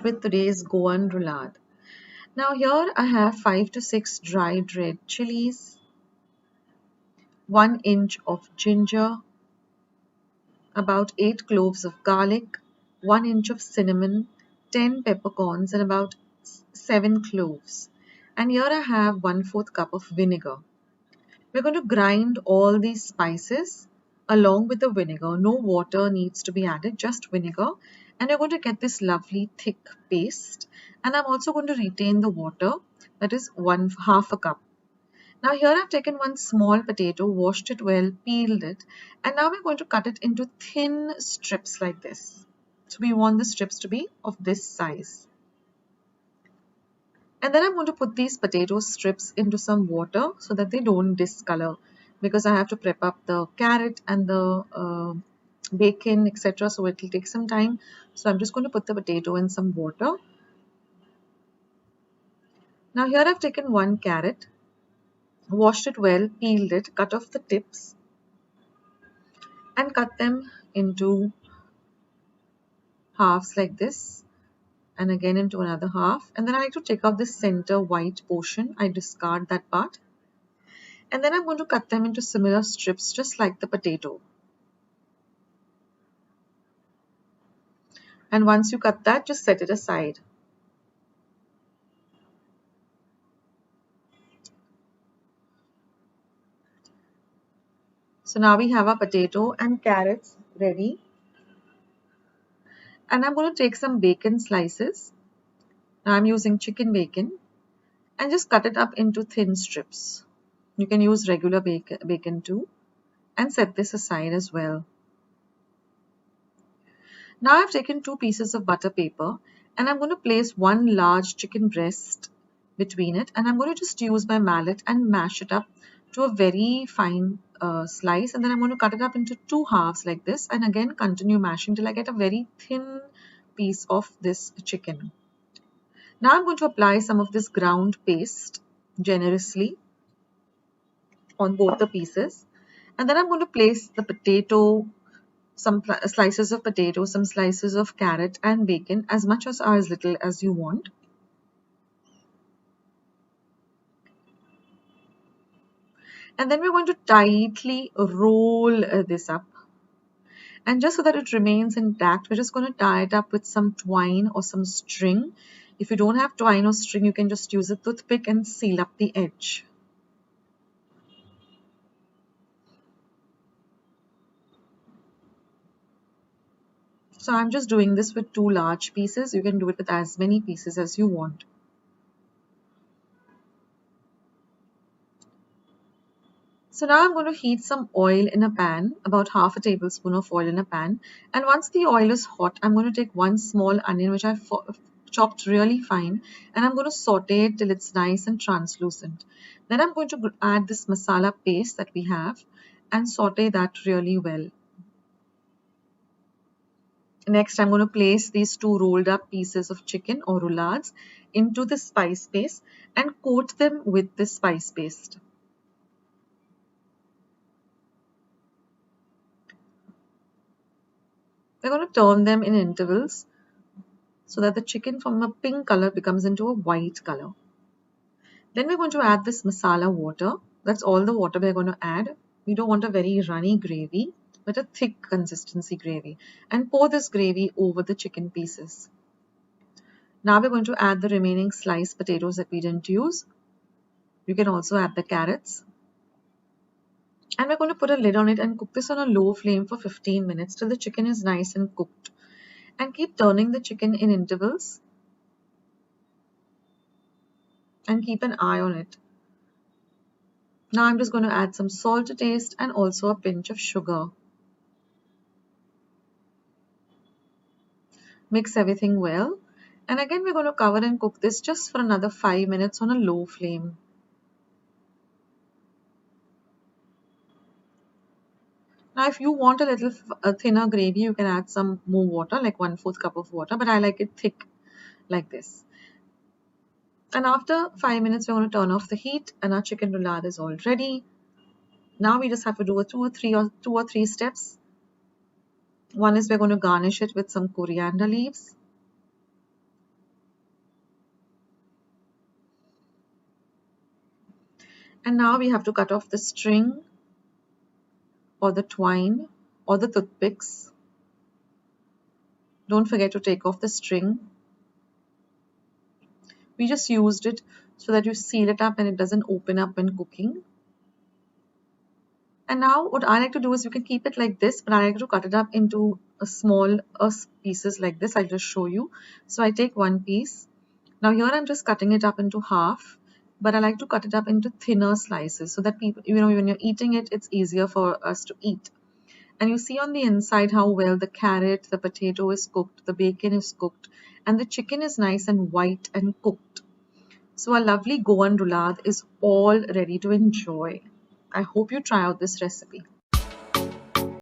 with today's Goan roulade. Now here I have 5 to 6 dried red chillies, 1 inch of ginger, about 8 cloves of garlic, 1 inch of cinnamon, 10 peppercorns and about 7 cloves. And here I have 1/4 cup of vinegar. We're going to grind all these spices along with the vinegar. No water needs to be added, just vinegar. And you're going to get this lovely thick paste. And I'm also going to retain the water, that is 1/2 a cup. Now here I've taken one small potato, washed it well, peeled it, and now we're going to cut it into thin strips like this. So we want the strips to be of this size. And then I'm going to put these potato strips into some water so that they don't discolor, because I have to prep up the carrot and the bacon, etc. So it will take some time. So I'm just going to put the potato in some water. Now here I've taken one carrot, washed it well, peeled it, cut off the tips and cut them into halves like this, and again into another half. And then I like to take out this center white portion. I discard that part. And then I'm going to cut them into similar strips just like the potato. And once you cut that, just set it aside. So now we have our potato and carrots ready. And I'm going to take some bacon slices. Now I'm using chicken bacon and just cut it up into thin strips. You can use regular bacon too, and set this aside as well. Now I've taken 2 pieces of butter paper and I'm going to place one large chicken breast between it, and I'm going to just use my mallet and mash it up to a very fine slice, and then I'm going to cut it up into 2 halves like this, and again continue mashing till I get a very thin piece of this chicken. Now I'm going to apply some of this ground paste generously on both the pieces, and then I'm going to place the potato, some slices of potato, some slices of carrot and bacon, as much or as little as you want. And then we're going to tightly roll this up. And just so that it remains intact, we're just going to tie it up with some twine or some string. If you don't have twine or string, you can just use a toothpick and seal up the edge. So I'm just doing this with 2 large pieces. You can do it with as many pieces as you want. So now I'm going to heat some oil in a pan, about 1/2 tablespoon of oil in a pan. And once the oil is hot, I'm going to take one small onion which I've chopped really fine, and I'm going to saute it till it's nice and translucent. Then I'm going to add this masala paste that we have and saute that really well. Next, I'm going to place these 2 rolled up pieces of chicken or roulades into the spice paste and coat them with this spice paste. We're going to turn them in intervals so that the chicken from a pink color becomes into a white color. Then we're going to add this masala water. That's all the water we're going to add. We don't want a very runny gravy, but a thick consistency gravy, and pour this gravy over the chicken pieces. Now we're going to add the remaining sliced potatoes that we didn't use. You can also add the carrots. And we're going to put a lid on it and cook this on a low flame for 15 minutes till the chicken is nice and cooked. And keep turning the chicken in intervals and keep an eye on it. Now I'm just going to add some salt to taste and also a pinch of sugar. Mix everything well, and again we're going to cover and cook this just for another 5 minutes on a low flame. Now if you want a little thinner gravy, you can add some more water, like 1/4 cup of water, but I like it thick like this. And after 5 minutes, we're going to turn off the heat, and our chicken roulade is all ready. Now we just have to do two or three steps. One is we're going to garnish it with some coriander leaves. And now we have to cut off the string or the twine or the toothpicks. Don't forget to take off the string. We just used it so that you seal it up and it doesn't open up when cooking. And now what I like to do is you can keep it like this, but I like to cut it up into a small pieces like this. I'll just show you. So I take one piece. Now here I'm just cutting it up into half, but I like to cut it up into thinner slices so that people, when you're eating it, it's easier for us to eat. And you see on the inside how well the carrot, the potato is cooked, the bacon is cooked, and the chicken is nice and white and cooked. So a lovely Goan roulade is all ready to enjoy. I hope you try out this recipe.